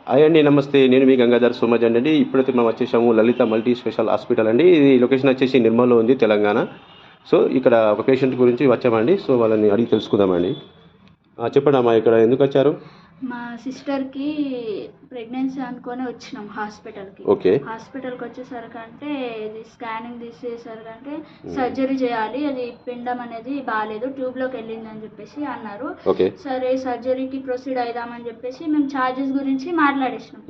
Hi అండి, నమస్తే. నేను మీ గంగాధర్ సోమజన్ అండి. ఇప్పుడైతే మనం వచ్చేసాము లలిత మల్టీ స్పెషల్ హాస్పిటల్ అండి. ఇది లొకేషన్ వచ్చేసి నిర్మల్లో ఉంది, తెలంగాణ. సో ఇక్కడ ఒక పేషెంట్ గురించి వచ్చామండి. సో వాళ్ళని అడిగి తెలుసుకుందామండి. చెప్పండి అమ్మా, ఇక్కడ ఎందుకు వచ్చారు? మా సిస్టర్కి ప్రెగ్నెన్సీ అనుకొని వచ్చినాం హాస్పిటల్కి. ఓకే. హాస్పిటల్కి వచ్చేసరికి అంటే ఇది స్కానింగ్ తీసేసరికి అంటే సర్జరీ చేయాలి, అది పిండం అనేది బాగాలేదు, ట్యూబ్లోకి వెళ్ళిందని చెప్పేసి అన్నారు. ఓకే. సరే సర్జరీకి ప్రొసీడ్ అయిదామని చెప్పేసి మేము ఛార్జెస్ గురించి మాట్లాడేసినాం.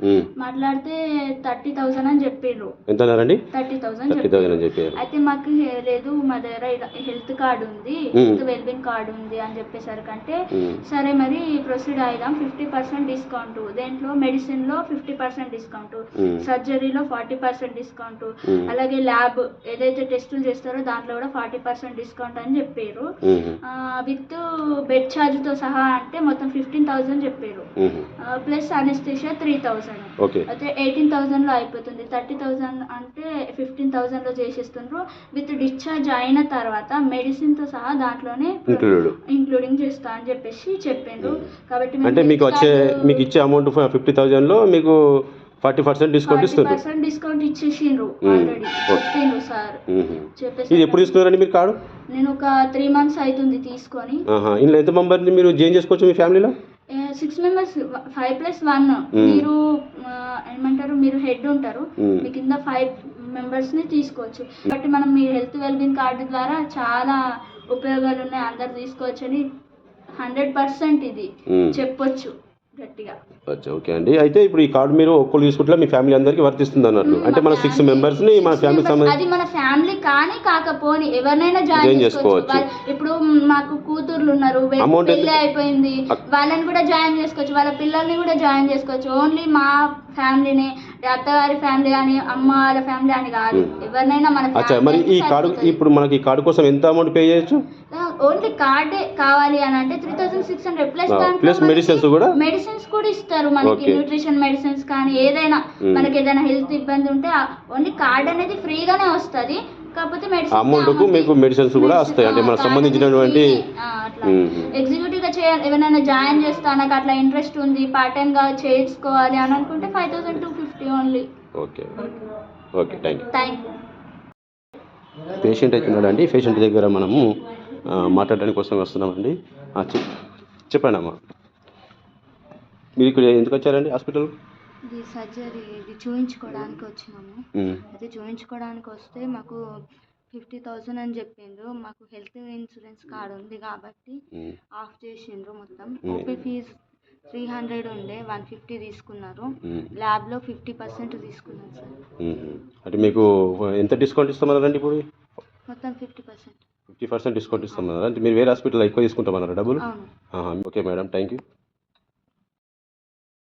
మాట్లాడితే 30,000 అని చెప్పారు. ఎంత అన్నారండి? 30,000 చెప్పారు. అయితే మాకు లేదు, మా దగ్గర హెల్త్ కార్డు ఉంది, హెల్త్ వెల్బింగ్ కార్డు ఉంది అని చెప్పేసరికి అంటే సరే మరి ప్రొసీడ్ అయిదాం, 50% డిస్కౌంట్, దేంట్లో మెడిసిన్లో 50% డిస్కౌంట్, సర్జరీలో 40% డిస్కౌంట్, అలాగే ల్యాబ్ ఏదైతే టెస్టులు చేస్తారో దాంట్లో కూడా 40% డిస్కౌంట్ అని చెప్పారు. విత్ బెడ్ ఛార్జ్తో సహా అంటే మొత్తం 15,000 చెప్పారు. Plus anaesthesia 3,000. అయితే 18,000లో అయిపోతుంది. 30,000 అంటే 15,000లో చేసేస్తున్నారు. విత్ డిశ్చార్జ్ అయిన తర్వాత మెడిసిన్తో సహా దాంట్లోనే ఇంక్లూడింగ్ చేస్తా అని చెప్పేసి చెప్పిండ్రు. కాబట్టి అంటే మీకు ఇచ్చే అమౌంట్ 50,000లో మీకు 40% డిస్కౌంట్ ఇస్తారు. డిస్కౌంట్ ఇచ్చేసిండ్రు ఆల్రెడీ చెప్పిండ్రు సార్. చెప్పేసి ఇది ఎప్పుడు తీసుకున్నారండి మీరు కార్డు? నేను ఒక 3 months అవుతుంది తీసుకొని. ఇందులో ఎంత మెంబర్ని మీరు జాయిన్ చేసుకోవచ్చు మీ ఫ్యామిలీలో? 6 members, 5+1. మీరు ఏమంటారు, మీరు హెడ్ ఉంటారు, మీ కింద 5 members-ని తీసుకోవచ్చు. కాబట్టి మనం మీ హెల్త్ వెల్బింగ్ కార్డు ద్వారా చాలా ఉపయోగాలు ఉన్నాయి, అందరు తీసుకోవచ్చు అని 100% ఇది చెప్పొచ్చు గట్టిగా. ఓకే అండి. అయితే ఇప్పుడు ఈ కార్డు మీరు ఒక్కరు తీసుకుంటే మీ ఫ్యామిలీ అందరికి వర్తిస్తుంది అన్నట్టు. అంటే మన 6 మెంబర్స్ని మన ఫ్యామిలీ అది మన ఫ్యామిలీ కానీ కాకపోని ఎవరినైనా జాయిన్ చేసుకోవచ్చు. ఇప్పుడు మాకు కూతుర్లు ఉన్నారు, పెళ్లి అయిపోయింది, వాళ్ళని కూడా జాయిన్ చేసుకోవచ్చు, వాళ్ళ పిల్లల్ని కూడా జాయిన్ చేసుకోవచ్చు. ఓన్లీ మా ఫ్యామిలీని, అత్తగారి ఫ్యామిలీ అని, అమ్మ వాళ్ళ ఫ్యామిలీ అని కాదు, ఎవరినైనా మన ఫ్యామిలీ. మరి ఈ కార్డు ఇప్పుడు మనకి ఈ కార్డు కోసం ఎంత అమౌంట్ పే చేయొచ్చు? ఓన్లీ కార్డే కావాలి అని అంటే 3,600 ప్లస్ మెడిసిన్స్ కూడా ఇస్తారు మనకి, న్యూట్రిషన్ మెడిసిన్స్ కానీ ఏదైనా మనకి ఏదైనా హెల్త్ ఇబ్బంది ఉంటే ఓన్లీ కార్డ్ అనేది ఫ్రీగానే వస్తుంది. కాకపోతే అమౌంట్కు మీకు మెడిసిన్స్ కూడా వస్తాయి, అంటే మనకు సంబంధించినటువంటి. ఎగ్జిక్యూటివ్ గా చేయాలి, ఎవరైనా జాయిన్ చేస్తా నాకు అట్లా ఇంట్రెస్ట్ ఉంది, పార్ట్ టైం గా చేసుకోవాలి అని అనుకుంటే 5,250 only. Okay okay, thank you. Patient అయితే ఉన్నాడండి. పేషెంట్ దగ్గర మనము మాట్లాడడానికి కోసం వస్తున్నామండి. చెప్పండి అమ్మా, మీరు ఇక్కడ ఎందుకు వచ్చారండి హాస్పిటల్? ఇది సర్జరీ, ఇది చూయించుకోవడానికి వచ్చినాము. అయితే చూయించుకోవడానికి వస్తే మాకు 50,000 అని చెప్పిండ్రు. మాకు హెల్త్ ఇన్సూరెన్స్ కార్డు ఉంది కాబట్టి ఆఫ్ చేసిండ్రు. మొత్తం ఓపీ ఫీజు 300 ఉండే, 150 తీసుకున్నారు. ల్యాబ్లో 50% తీసుకున్నారు సార్. అంటే మీకు ఎంత డిస్కౌంట్ ఇస్తామన్నారండి ఇప్పుడు? మొత్తం 50% డిస్కౌంట్ ఇస్తామన్నారా? అంటే మీరు వేరే హాస్పిటల్ ఎక్కువ తీసుకుంటామన్నారా డబ్బులు? Okay madam, thank you.